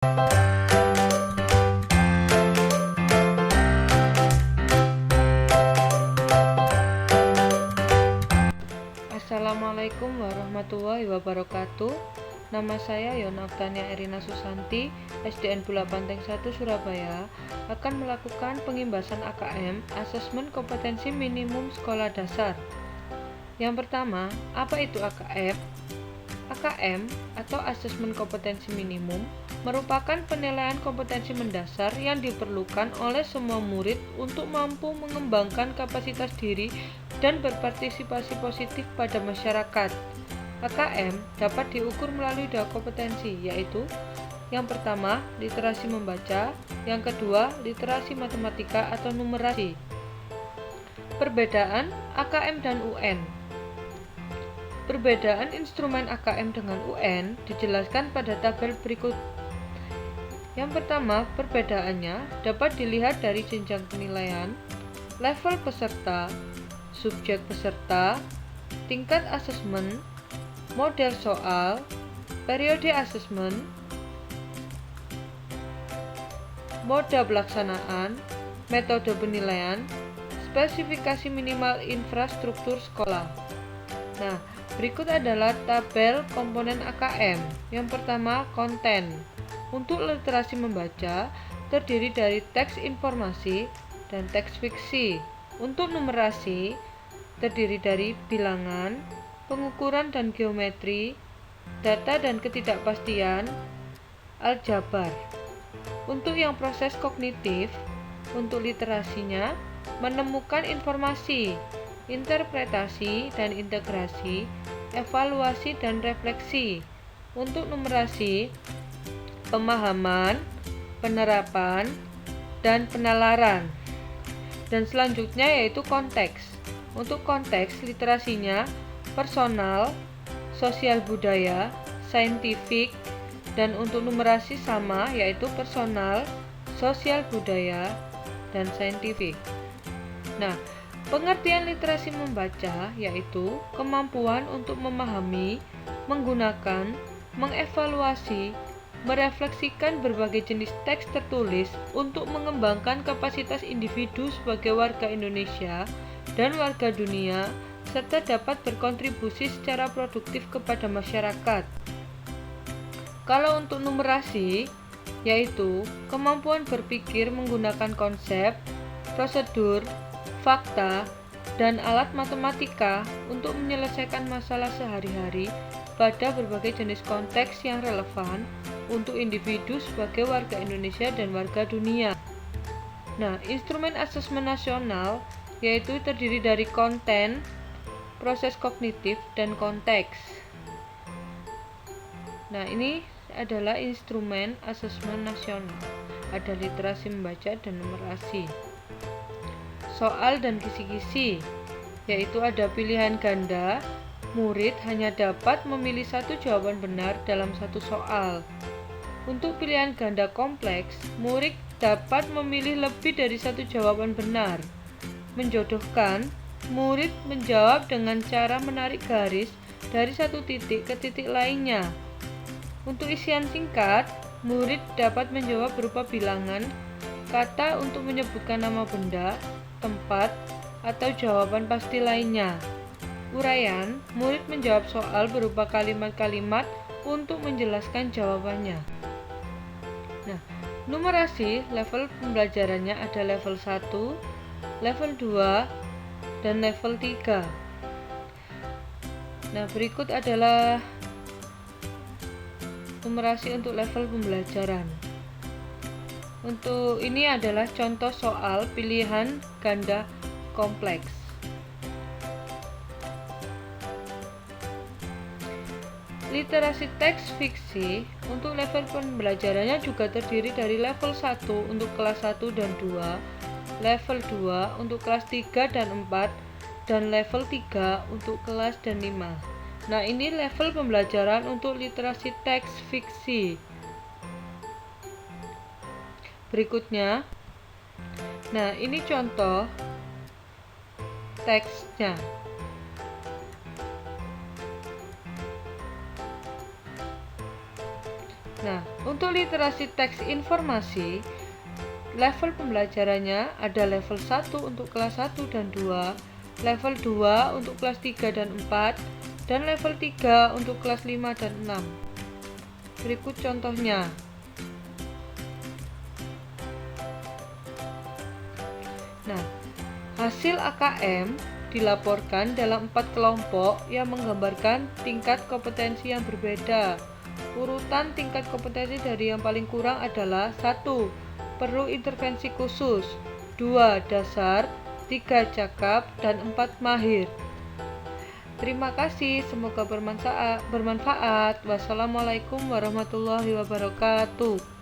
Assalamualaikum warahmatullahi wabarakatuh. Nama saya Yona Oktania Erina Susanti, SDN Bula Banteng 1 Surabaya, akan melakukan pengimbasan AKM, Asesmen Kompetensi Minimum Sekolah Dasar. Yang pertama, apa itu AKM? AKM atau Asesmen Kompetensi Minimum merupakan penilaian kompetensi mendasar yang diperlukan oleh semua murid untuk mampu mengembangkan kapasitas diri dan berpartisipasi positif pada masyarakat. AKM dapat diukur melalui dua kompetensi, yaitu yang pertama, literasi membaca, yang kedua, literasi matematika atau numerasi. Perbedaan AKM dan UN. Perbedaan instrumen AKM dengan UN dijelaskan pada tabel berikut. Yang pertama, perbedaannya dapat dilihat dari jenjang penilaian, level peserta, subjek peserta, tingkat asesmen, model soal, periode asesmen, moda pelaksanaan, metode penilaian, spesifikasi minimal infrastruktur sekolah. Nah, berikut adalah tabel komponen AKM. Yang pertama, konten. Untuk literasi membaca, terdiri dari teks informasi dan teks fiksi. Untuk numerasi, terdiri dari bilangan, pengukuran dan geometri, data dan ketidakpastian, aljabar. Untuk yang proses kognitif, untuk literasinya, menemukan informasi, interpretasi dan integrasi, evaluasi dan refleksi. Untuk numerasi, pemahaman, penerapan, dan penalaran. Dan selanjutnya yaitu konteks. Untuk konteks, literasinya personal, sosial budaya, saintifik, dan untuk numerasi sama yaitu personal, sosial budaya, dan saintifik. Nah, pengertian literasi membaca yaitu kemampuan untuk memahami, menggunakan, mengevaluasi, merefleksikan berbagai jenis teks tertulis untuk mengembangkan kapasitas individu sebagai warga Indonesia dan warga dunia, serta dapat berkontribusi secara produktif kepada masyarakat. Kalau untuk numerasi, yaitu kemampuan berpikir menggunakan konsep, prosedur, fakta, dan alat matematika untuk menyelesaikan masalah sehari-hari pada berbagai jenis konteks yang relevan untuk individu sebagai warga Indonesia dan warga dunia. Nah, instrumen asesmen nasional yaitu terdiri dari konten, proses kognitif, dan konteks. Nah, ini adalah instrumen asesmen nasional. Ada literasi membaca dan numerasi. Soal dan kisi-kisi, yaitu ada pilihan ganda, murid hanya dapat memilih satu jawaban benar dalam satu soal. Untuk pilihan ganda kompleks, murid dapat memilih lebih dari satu jawaban benar. Menjodohkan, murid menjawab dengan cara menarik garis dari satu titik ke titik lainnya. Untuk isian singkat, murid dapat menjawab berupa bilangan, kata untuk menyebutkan nama benda, tempat, atau jawaban pasti lainnya. Uraian, murid menjawab soal berupa kalimat-kalimat untuk menjelaskan jawabannya. Nah, numerasi level pembelajarannya ada level 1, level 2, dan level 3. Nah, berikut adalah numerasi untuk level pembelajaran. Untuk ini adalah contoh soal pilihan ganda kompleks. Literasi teks fiksi untuk level pembelajarannya juga terdiri dari level 1 untuk kelas 1 dan 2, level 2 untuk kelas 3 dan 4, dan level 3 untuk kelas dan 5. Nah, ini level pembelajaran untuk literasi teks fiksi. Berikutnya, nah ini contoh teksnya. Nah, untuk literasi teks informasi, level pembelajarannya ada level 1 untuk kelas 1 dan 2, level 2 untuk kelas 3 dan 4, dan level 3 untuk kelas 5 dan 6. Berikut contohnya. Nah, hasil AKM dilaporkan dalam 4 kelompok yang menggambarkan tingkat kompetensi yang berbeda. Urutan tingkat kompetensi dari yang paling kurang adalah 1. Perlu intervensi khusus, 2. Dasar, 3. Cakap, dan 4. Mahir. Terima kasih, semoga bermanfaat. Wassalamualaikum warahmatullahi wabarakatuh.